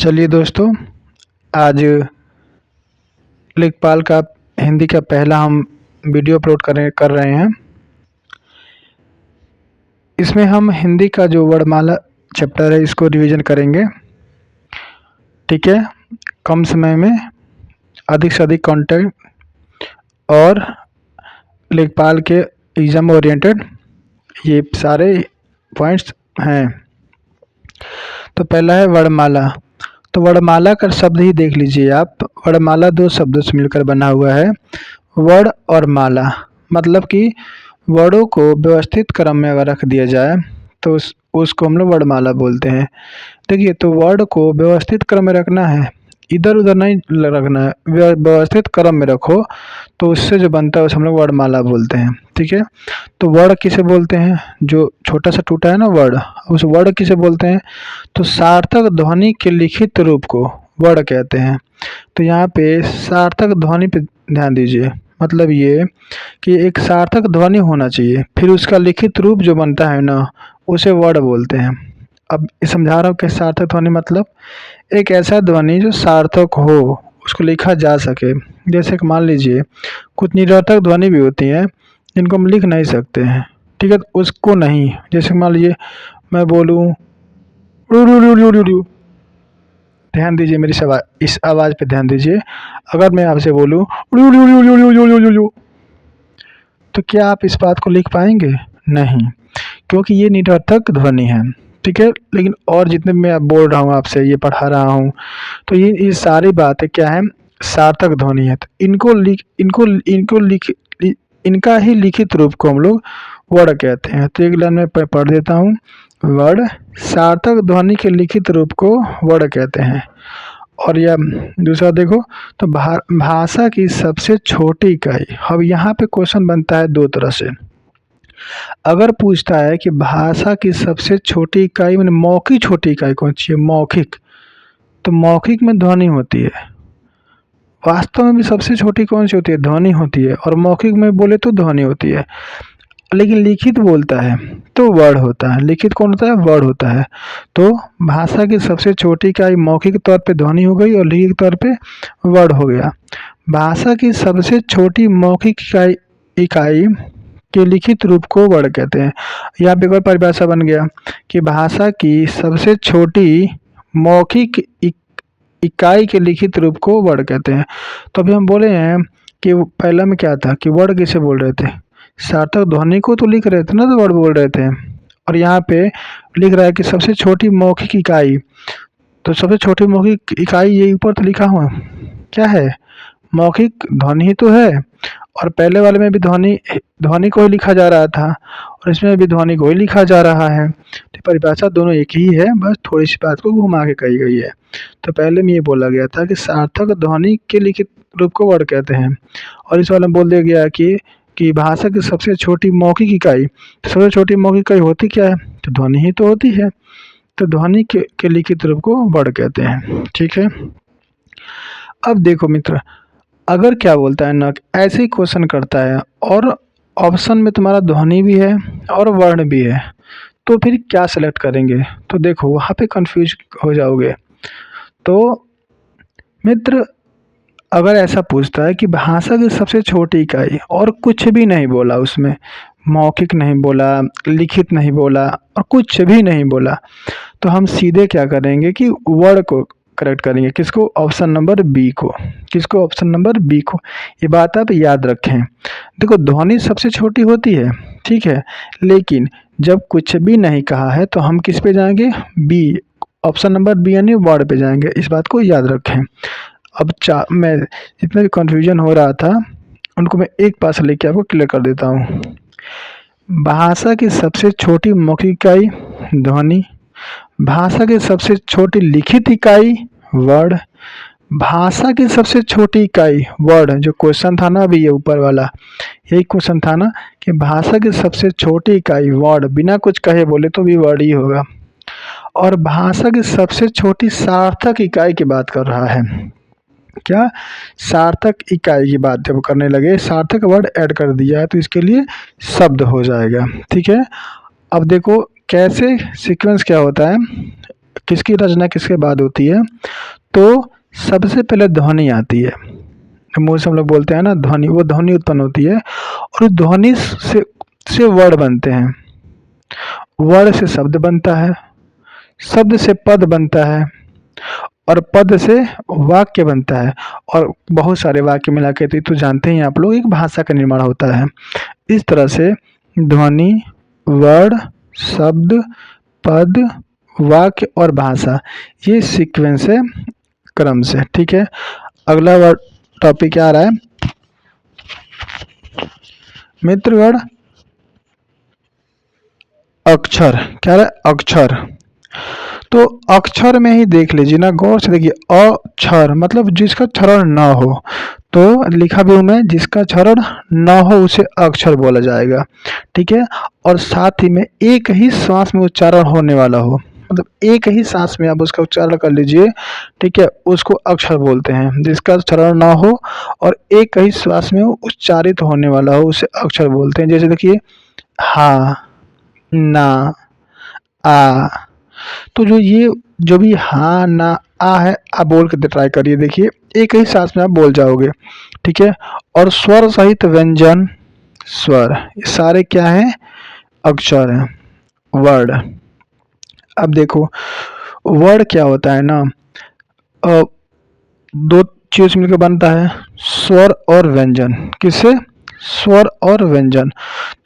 चलिए दोस्तों, आज लेखपाल का हिंदी का पहला हम वीडियो अपलोड कर रहे हैं। इसमें हम हिंदी का जो वर्णमाला चैप्टर है इसको रिवीजन करेंगे। ठीक है, कम समय में अधिक से अधिक कंटेंट और लेखपाल के एग्ज़ाम ओरिएंटेड ये सारे पॉइंट्स हैं। तो पहला है वर्णमाला। तो वर्णमाला का शब्द ही देख लीजिए आप। वर्णमाला दो शब्दों से मिलकर बना हुआ है, वर्ण और माला। मतलब कि वर्णों को व्यवस्थित क्रम में अगर रख दिया जाए तो उसको हम लोग वर्णमाला बोलते हैं। देखिए, तो वर्ण को व्यवस्थित क्रम में रखना है, इधर उधर नहीं रखना है, व्यवस्थित क्रम में रखो तो उससे जो बनता है उसे हम लोग वर्णमाला बोलते हैं। ठीक है, तो वर्ण किसे बोलते हैं? जो छोटा सा टूटा है ना वर्ण, उस वर्ण किसे बोलते हैं? तो सार्थक ध्वनि के लिखित रूप को वर्ण कहते हैं। तो यहाँ पे सार्थक ध्वनि पे ध्यान दीजिए। मतलब ये कि एक सार्थक ध्वनि होना चाहिए, फिर उसका लिखित रूप जो बनता है ना उसे वर्ण बोलते हैं। अब समझा रहा हूँ कि सार्थक ध्वनि मतलब एक ऐसा ध्वनि जो सार्थक हो, उसको लिखा जा सके। जैसे कि मान लीजिए कुछ निरर्थक ध्वनि भी होती हैं जिनको हम लिख नहीं सकते हैं। ठीक है, तो उसको नहीं। जैसे मान लीजिए मैं बोलूँ रू रू रू रू रू रू, ध्यान दीजिए मेरी इस आवाज़ पे ध्यान दीजिए। अगर मैं आपसे बोलूँ रू रू रू रू रू रू रू रू, तो क्या आप इस बात को लिख पाएंगे? नहीं, क्योंकि ये निरर्थक ध्वनि है। ठीक है, लेकिन और जितने मैं बोल रहा हूँ आपसे, ये पढ़ा रहा हूँ, तो ये सारी बातें क्या है? सार्थक ध्वनि है। तो इनका ही लिखित रूप को हम लोग वर्ण कहते हैं। तो एक लाइन में पढ़ देता हूँ। वर्ण सार्थक ध्वनि के लिखित रूप को वर्ण कहते हैं। और यह दूसरा देखो, तो भाषा की सबसे छोटी इकाई। अब यहाँ पे क्वेश्चन बनता है दो तरह से। अगर पूछता है कि भाषा की सबसे छोटी इकाई मैंने मौखिक छोटी इकाई कौन सी है? मौखिक। तो मौखिक में ध्वनि होती है। वास्तव में भी सबसे छोटी कौन सी होती है? ध्वनि होती है। और मौखिक में बोले तो ध्वनि होती है, लेकिन लिखित बोलता है तो वर्ण होता है। लिखित कौन होता है? वर्ण होता है। तो भाषा की सबसे छोटी इकाई मौखिक तौर पे ध्वनि हो गई और लिखित तौर पे वर्ण हो गया। भाषा की सबसे छोटी मौखिक इकाई के लिखित रूप को वर्ण कहते हैं। यहाँ पे एक और परिभाषा बन गया कि भाषा की सबसे छोटी मौखिक इकाई के लिखित रूप को वर्ण कहते हैं। तो अभी हम बोले हैं कि पहला में क्या था कि वर्ण किसे बोल रहे थे? सार्थक ध्वनि को तो लिख रहे थे ना, तो वर्ण बोल रहे थे। और यहाँ पे लिख रहा है कि सबसे छोटी मौखिक इकाई। तो सबसे छोटी मौखिक इकाई ये ऊपर तो लिखा हुआ क्या है? मौखिक ध्वनि ही तो है। और पहले वाले में भी ध्वनि को ही लिखा जा रहा था और इसमें भी ध्वनि को ही लिखा जा रहा है। तो परिभाषा दोनों एक ही है, बस थोड़ी सी बात को घुमा के कही गई है। तो पहले में ये बोला गया था कि सार्थक ध्वनि के लिखित रूप को वर्ण कहते हैं, और इस वाले में बोल दिया गया कि भाषा की सबसे छोटी मौखिक इकाई। तो सबसे छोटी मौखिक इकाई होती क्या है? तो ध्वनि ही तो होती है। तो ध्वनि के लिखित रूप को वर्ण कहते हैं। ठीक है, अब देखो मित्र, अगर क्या बोलता है ना, ऐसे ही क्वेश्चन करता है और ऑप्शन में तुम्हारा ध्वनि भी है और वर्ण भी है, तो फिर क्या सेलेक्ट करेंगे? तो देखो वहाँ पे कंफ्यूज हो जाओगे। तो मित्र, अगर ऐसा पूछता है कि भाषा की सबसे छोटी इकाई और कुछ भी नहीं बोला, उसमें मौखिक नहीं बोला, लिखित नहीं बोला और कुछ भी नहीं बोला, तो हम सीधे क्या करेंगे कि वर्ण को करेक्ट करेंगे। किसको? ऑप्शन नंबर बी को। किसको? ऑप्शन नंबर बी को। ये बात आप याद रखें। देखो, ध्वनि सबसे छोटी होती है, ठीक है, लेकिन जब कुछ भी नहीं कहा है तो हम किस पे जाएंगे? बी, ऑप्शन नंबर बी यानी वर्ण पे जाएंगे। इस बात को याद रखें। अब मैं जितना भी कन्फ्यूजन हो रहा था उनको मैं एक पास लेके आपको क्लियर कर देता हूँ। भाषा की सबसे छोटी मौखिक इकाई ध्वनि, भाषा की सबसे छोटी लिखित इकाई वर्ण, भाषा की सबसे छोटी इकाई वर्ण। जो क्वेश्चन था ना अभी ये ऊपर वाला, यही क्वेश्चन था ना कि भाषा की सबसे छोटी इकाई वर्ण, बिना कुछ कहे बोले तो भी वर्ण ही होगा। और भाषा की सबसे छोटी सार्थक इकाई की बात कर रहा है। क्या? सार्थक इकाई की बात जब करने लगे, सार्थक वर्ड ऐड कर दिया है तो इसके लिए शब्द हो जाएगा। ठीक है, अब देखो कैसे सीक्वेंस क्या होता है किसकी रचना किसके बाद होती है? तो सबसे पहले ध्वनि आती है, मुंह से हम लोग बोलते हैं ना ध्वनि, वो ध्वनि उत्पन्न होती है और उस ध्वनि से वर्ड बनते हैं, वर्ड से शब्द बनता है, शब्द से पद बनता है और पद से वाक्य बनता है और बहुत सारे वाक्य मिला के तो जानते हैं आप लोग एक भाषा का निर्माण होता है। इस तरह से ध्वनि, वर्ड, शब्द, पद, वाक्य और भाषा, ये सीक्वेंस है क्रम से। ठीक है, अगला वर्ड टॉपिक क्या आ रहा है मित्रगण? अक्षर। क्या है? अक्षर। तो अक्षर में ही देख लीजिए ना, गौर से देखिए, अक्षर मतलब जिसका क्षरण न हो, तो लिखा भी हूं मैं, जिसका क्षरण न हो उसे अक्षर बोला जाएगा। ठीक है, और साथ ही में एक ही श्वास में उच्चारण होने वाला हो, मतलब एक ही सांस में आप उसका उच्चारण कर लीजिए, ठीक है, उसको अक्षर बोलते हैं। जिसका क्षरण ना हो और एक ही श्वास में वो उच्चारित होने वाला हो उसे अक्षर बोलते हैं। जैसे देखिए, हा, ना, आ। तो जो भी हा, ना, आ है, आप बोल के ट्राई करिए, देखिए एक ही सांस में आप बोल जाओगे। ठीक है, और स्वर सहित व्यंजन, स्वर, ये सारे क्या हैं? अक्षर हैं, वर्ड। अब देखो वर्ड क्या होता है ना, दो चीज मिलकर बनता है, स्वर और व्यंजन। किससे? स्वर और व्यंजन।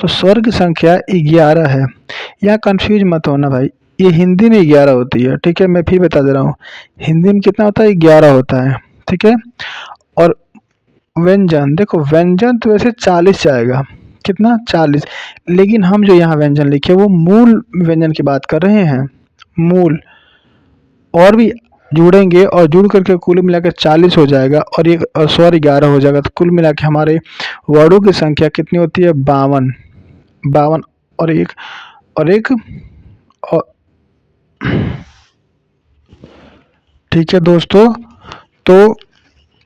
तो स्वर की संख्या 11 है। यहाँ कंफ्यूज मत होना भाई, ये हिंदी में 11 होती है। ठीक है, मैं फिर बता दे रहा हूँ, हिंदी में कितना होता है? 11 होता है। ठीक है, और व्यंजन, देखो व्यंजन तो वैसे 40 जाएगा, कितना? 40। लेकिन हम जो यहाँ व्यंजन लिखे वो मूल व्यंजन की बात कर रहे हैं, मूल, और भी जुड़ेंगे और जुड़ करके कुल मिला के 40 हो जाएगा और एक स्वर 11 हो जाएगा। तो कुल मिला के हमारे वर्डों की संख्या कितनी होती है? 52। 52 और एक और ठीक है दोस्तों, तो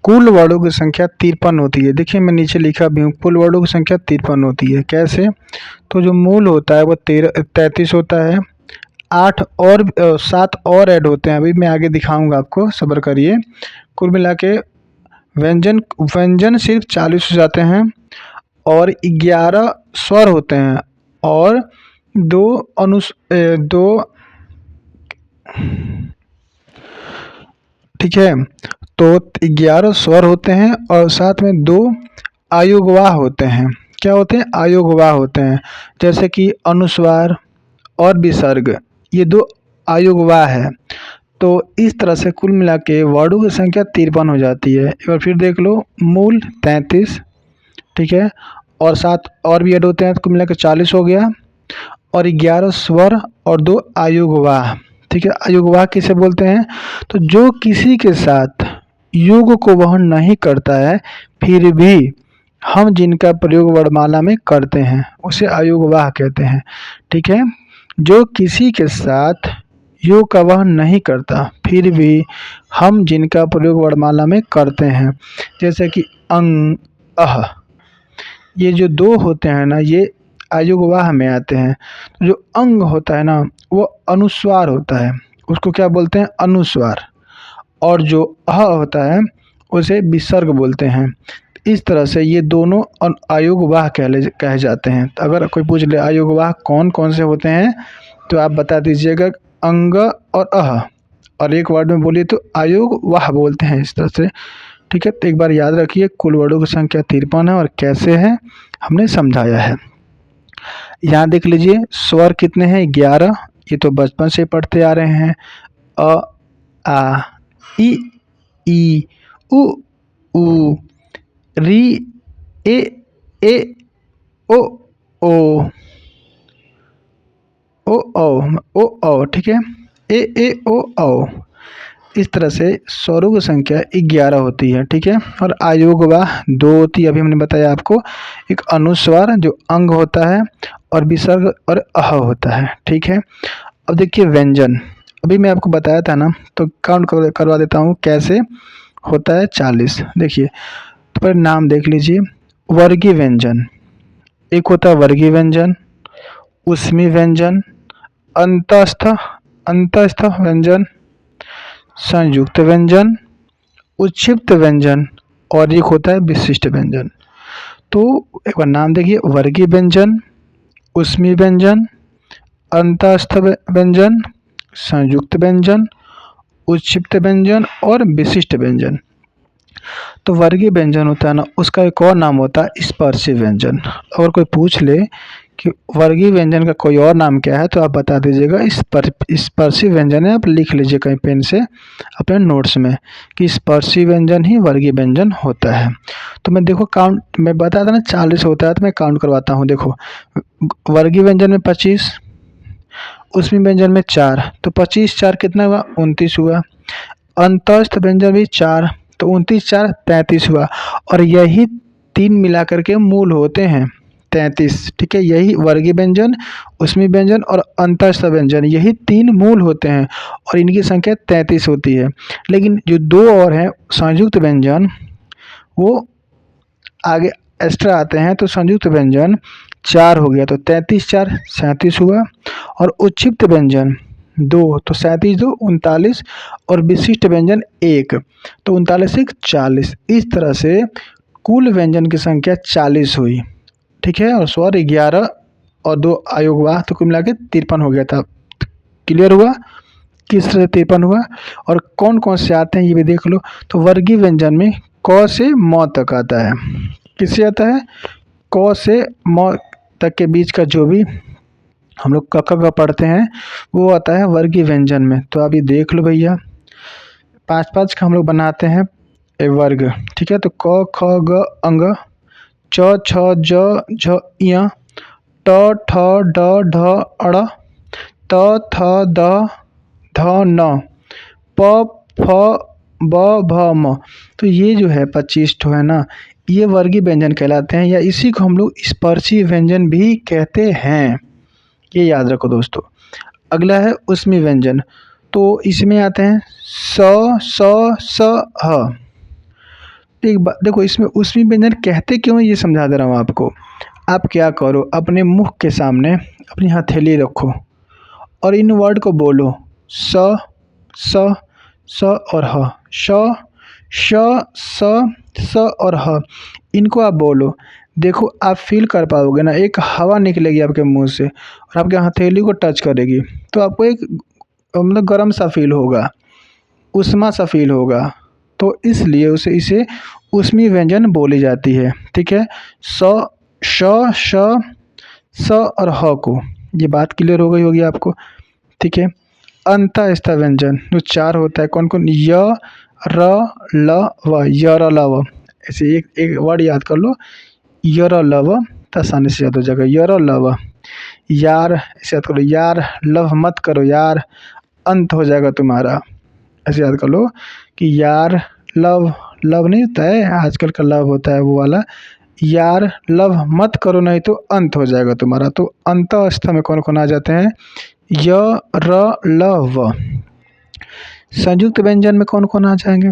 कुल वर्डों की संख्या 53 होती है। देखिए मैं नीचे लिखा भी हूँ, कुल वर्डों की संख्या 53 होती है। कैसे? तो जो मूल होता है वो 33 होता है, 7 और ऐड होते हैं, अभी मैं आगे दिखाऊंगा आपको, सब्र करिए। कुल मिला के व्यंजन व्यंजन सिर्फ 40 हो जाते हैं और 11 स्वर होते हैं और दो, ठीक है, तो 11 स्वर होते हैं और साथ में 2 आयोगवाह होते हैं। क्या होते हैं? आयोगवाह होते हैं, जैसे कि अनुस्वार और विसर्ग, ये 2 आयोगवाह है। तो इस तरह से कुल मिला के वर्डों की संख्या 53 हो जाती है। एक बार फिर देख लो, मूल 33, ठीक है, और 7 और भी ऐड होते हैं, तो कुल मिला के 40 हो गया, और 11 स्वर और 2 आयुगवाह। ठीक है, आयुगवाह किसे बोलते हैं? तो जो किसी के साथ युग को वहन नहीं करता है फिर भी हम जिनका प्रयोग वर्णमाला में करते हैं उसे आयुगवाह कहते हैं। ठीक है, जो किसी के साथ योग का वहन नहीं करता फिर भी हम जिनका प्रयोग वर्णमाला में करते हैं, जैसे कि अंग, अह, ये जो 2 होते हैं ना, ये आयुगवाह में आते हैं। जो अंग होता है ना वो अनुस्वार होता है, उसको क्या बोलते हैं? अनुस्वार। और जो अह होता है उसे विसर्ग बोलते हैं। इस तरह से ये दोनों आयुगवाह कहे जाते हैं। तो अगर कोई पूछ ले आयुगवाह कौन कौन से होते हैं तो आप बता दीजिएगा, अंग और अह, और एक वर्ड में बोलिए तो आयुगवाह बोलते हैं, इस तरह से। ठीक है, तो एक बार याद रखिए कुल वर्डों की संख्या 53 है और कैसे है हमने समझाया है। यहाँ देख लीजिए स्वर कितने हैं? 11। ये तो बचपन से पढ़ते आ रहे हैं, अ, आ, ई, उ, री, ए, ओ, ओ, ओ, ठीक है, ए, ओ। इस तरह से स्वरों की संख्या 11 होती है। ठीक है, और आयोगवाह 2 होती है, अभी हमने बताया आपको। एक अनुस्वार जो अंग होता है और विसर्ग और अह होता है। ठीक है, अब देखिए व्यंजन, अभी मैं आपको बताया था ना, तो काउंट करवा देता हूँ कैसे होता है। 40। देखिए तो पर नाम देख लीजिए, वर्गीय व्यंजन, एक होता है वर्गीय व्यंजन, उष्मी व्यंजन, अंतस्थ अंतस्थ व्यंजन, संयुक्त व्यंजन, उच्छिष्ट व्यंजन और एक होता है विशिष्ट व्यंजन। तो एक बार नाम देखिए, वर्गीय व्यंजन, ऊष्मीय व्यंजन, अंतःस्थ व्यंजन, संयुक्त व्यंजन, उच्छिष्ट व्यंजन और विशिष्ट व्यंजन। तो वर्गीय व्यंजन होता है ना, उसका एक और नाम होता है स्पर्शी व्यंजन। अगर कोई पूछ ले कि वर्गीय व्यंजन का कोई और नाम क्या है तो आप बता दीजिएगा स्पर्शी व्यंजन है। आप लिख लीजिए कहीं पेन से अपने नोट्स में कि स्पर्शी व्यंजन ही वर्गीय व्यंजन होता है। तो मैं देखो काउंट, मैं बता था ना 40 होता है, तो मैं काउंट करवाता हूँ। देखो वर्गीय व्यंजन में 25, उसमें व्यंजन में 4, तो 25 4 कितना हुआ, 29 हुआ। अंतःस्थ व्यंजन भी 4, तो 29 4 33 हुआ। और यही तीन मिलाकर के मूल होते हैं 33। ठीक है, यही वर्गीय व्यंजन, उसमें व्यंजन और अंतःस्थ व्यंजन, यही तीन मूल होते हैं और इनकी संख्या 33 होती है। लेकिन जो दो और हैं संयुक्त व्यंजन, वो आगे एक्स्ट्रा आते हैं। तो संयुक्त व्यंजन 4 हो गया, तो 33 4 37 हुआ। और उच्छिष्ट व्यंजन 2, तो 37 2 39। और विशिष्ट व्यंजन 1, तो 39 1 40। इस तरह से कुल व्यंजन की संख्या 40 हुई। ठीक है, और स्वर 11 और 2 अयोग हुआ, तो कुल मिला के 53 हो गया था। क्लियर हुआ किस तरह से 53 हुआ। और कौन कौन से आते हैं ये भी देख लो। तो वर्गीय व्यंजन में क से म तक आता है। किससे आता है, क से म तक के बीच का जो भी हम लोग क ख ग पढ़ते हैं वो आता है वर्गीय व्यंजन में। तो अभी देख लो भैया, 5 5 का हम लोग बनाते हैं वर्ग। ठीक है, तो क ख ग अंग, च छ ज झ ञ, ट ठ ड ढ अड़, त थ द ध न, प फ ब भ म। तो ये जो है 25 ठो है ना, ये वर्गीय व्यंजन कहलाते हैं, या इसी को हम लोग स्पर्शी व्यंजन भी कहते हैं। ये याद रखो दोस्तों। अगला है ऊष्मीय व्यंजन। तो इसमें आते हैं स स स ह। एक बात देखो, इसमें ऊष्मीय व्यंजन कहते क्यों है ये समझा दे रहा हूँ आपको। आप क्या करो, अपने मुख के सामने अपनी हथेली रखो और इन वर्ड को बोलो, स स स और ह, श श स और ह। इनको आप बोलो, देखो आप फील कर पाओगे ना, एक हवा निकलेगी आपके मुंह से और आपके हथेली को टच करेगी, तो आपको एक मतलब गर्म सा फील होगा, उष्मा सा फील होगा। तो इसलिए उसे इसे ऊष्मीय व्यंजन बोली जाती है। ठीक है, स श श स और ह को, ये बात क्लियर हो गई होगी आपको। ठीक है, अंतःस्थ व्यंजन जो 4 होता है, कौन कौन, य र ल व, य र ल व। ऐसे एक एक वर्ड याद कर लो, य र ल व, तो आसानी से याद हो जाएगा, य र ल व। यार ऐसे याद करो, यार लव मत करो यार, अंत हो जाएगा तुम्हारा। ऐसे याद कर लो कि यार लव, लव नहीं होता है आजकल का लव होता है वो वाला, यार लव मत करो नहीं तो अंत हो जाएगा तुम्हारा। तो अंतःस्थ में कौन कौन आ जाते हैं, य र ल व। संयुक्त व्यंजन में कौन कौन आ जाएंगे,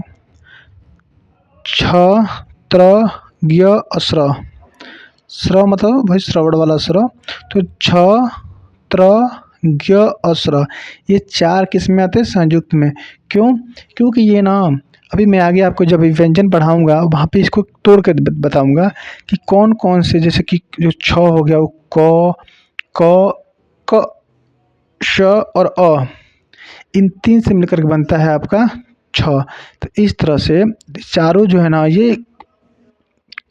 छ त्र ज्ञ स्र। स्र मतलब भाई श्रवण वाला स्र, तो छ त्र ज्ञ स्र, ये 4 किस में आते हैं, संयुक्त में। क्यों, क्योंकि ये ना अभी मैं आगे आपको जब व्यंजन पढ़ाऊंगा वहाँ पे इसको तोड़ कर बताऊंगा कि कौन कौन से, जैसे कि जो छ हो गया वो क श और अ, इन 3 से मिलकर के बनता है आपका छ। तो इस तरह से चारों जो है ना ये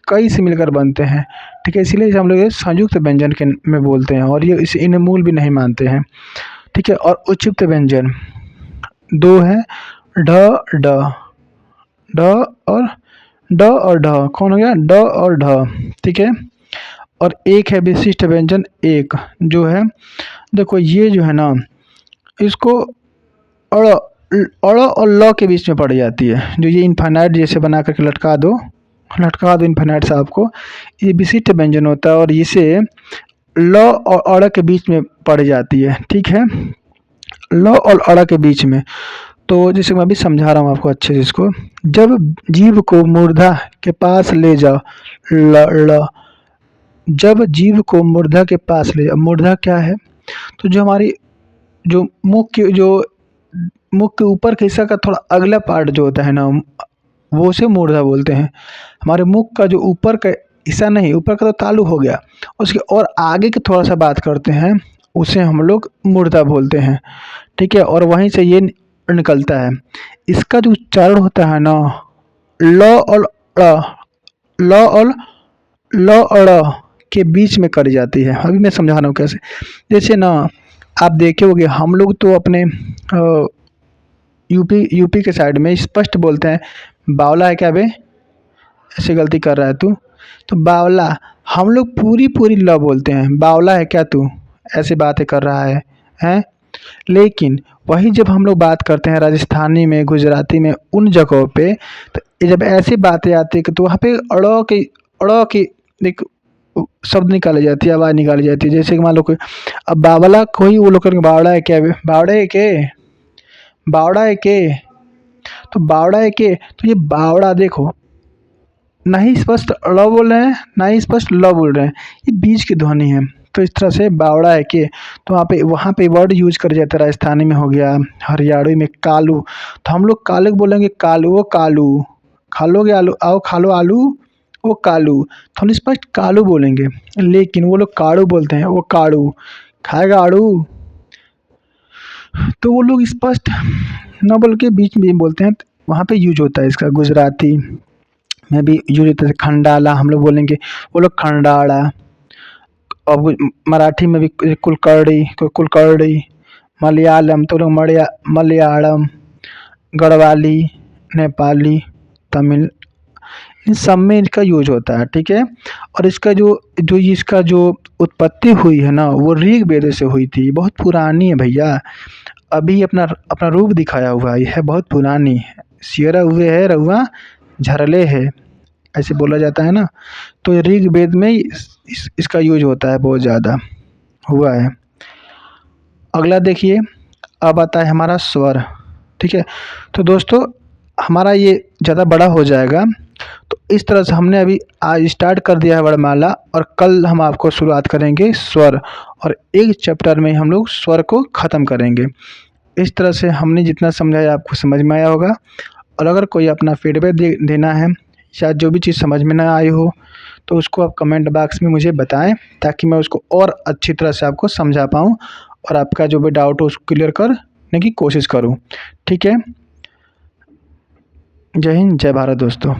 कई से मिलकर बनते हैं। ठीक है, इसीलिए हम लोग ये संयुक्त व्यंजन के में बोलते हैं और ये इसे इन्हें मूल भी नहीं मानते हैं। ठीक है, और उच्छिष्ट व्यंजन 2 है, ढ ड, ड और ड और ढ, कौन हो गया, ड और ढ। ठीक है, और एक है विशिष्ट व्यंजन 1, जो है देखो ये जो है ना, इसको अड़ अड़ और ल के बीच में पड़ जाती है। जो ये इन्फानाइट जैसे बना करके लटका दो इन्फानाइट साहब को, ये विशिष्ट व्यंजन होता है और इसे ल और अड़ के बीच में पड़ जाती है। ठीक है, ल और अड़ के बीच में। तो जैसे मैं अभी समझा रहा हूँ आपको अच्छे से इसको, जब जीव को मूर्धा के पास ले जाओ, ल, जब जीव को मूर्धा के पास ले जाओ, मूर्धा क्या है, तो जो हमारी जो मुख्य जो मुख के ऊपर के हिस्सा का थोड़ा अगला पार्ट जो होता है ना, वो उसे मूर्धा बोलते हैं। हमारे मुख का जो ऊपर का हिस्सा नहीं, ऊपर का तो तालु हो गया, उसके और आगे की थोड़ा सा बात करते हैं, उसे हम लोग मूर्धा बोलते हैं। ठीक है, और वहीं से ये निकलता है। इसका जो उच्चारण होता है ना, ल और ड़, ल और ल और ड़ के बीच में करी जाती है। अभी मैं समझा रहा हूँ कैसे। जैसे ना आप देखे होंगे, हम लोग तो अपने यूपी के साइड में स्पष्ट बोलते हैं, बावला है क्या बे, ऐसे गलती कर रहा है तू, तो बावला हम लोग पूरी पूरी ल बोलते हैं, बावला है क्या तू, ऐसी बातें कर रहा है, हैं। लेकिन वही जब हम लोग बात करते हैं राजस्थानी में, गुजराती में, उन जगहों पे, तो जब ऐसी बातें आती है कि तो वहाँ पे अड़ की एक शब्द निकाली जाती है, आवाज़ निकाली जाती है। जैसे कि मान लो कोई अब बावला, कोई वो लोग करेंगे बावड़ा है क्या बे, बावड़े है के, बावड़ा है के, तो बावड़ा है के, तो ये बावड़ा देखो, ना ही स्पष्ट ड़ बोल रहे हैं, ना ही स्पष्ट ल बोल रहे हैं, ये बीच की ध्वनि है। तो इस तरह से बावड़ा है के, तो वहाँ पे वर्ड यूज कर जाता है। राजस्थानी में हो गया, हरियाणवी में कालू, तो हम लोग काले को बोलेंगे कालू, वो कालू, खा लोगे आलू, आओ खा लो आलू, वो कालू, तो हम स्पष्ट कालू बोलेंगे। लेकिन वो लोग काड़ू बोलते हैं, वो काड़ू, खाएगा आड़ू, तो वो लोग स्पष्ट न बोल के बीच में बोलते हैं, वहाँ पे यूज होता है इसका। गुजराती में भी यूज होता है, खंडाला हम लोग बोलेंगे, वो लोग खंडाड़ा। और मराठी में भी कुलकर्णी, मलयालम तो लोग मलयालम, गढ़वाली, नेपाली, तमिल, इन सब में इनका यूज होता है। ठीक है, और इसका जो उत्पत्ति हुई है ना, वो ऋग्वेद से हुई थी, बहुत पुरानी है भैया। अभी अपना अपना रूप दिखाया हुआ है, यह बहुत पुरानी है। सियरा हुए है रहुआ झरले है, ऐसे बोला जाता है ना। तो ये ऋग्वेद में इसका यूज होता है, बहुत ज़्यादा हुआ है। अगला देखिए, अब आता है हमारा स्वर। ठीक है, तो दोस्तों हमारा ये ज़्यादा बड़ा हो जाएगा, तो इस तरह से हमने अभी आज स्टार्ट कर दिया है वर्णमाला, और कल हम आपको शुरुआत करेंगे स्वर, और एक चैप्टर में हम लोग स्वर को ख़त्म करेंगे। इस तरह से हमने जितना समझाया आपको समझ में आया होगा। और अगर कोई अपना फीडबैक देना है, या जो भी चीज़ समझ में ना आई हो, तो उसको आप कमेंट बॉक्स में मुझे बताएं, ताकि मैं उसको और अच्छी तरह से आपको समझा पाऊँ, और आपका जो भी डाउट हो उसको क्लियर करने की कोशिश करूँ। ठीक है, जय हिंद, जय भारत दोस्तों।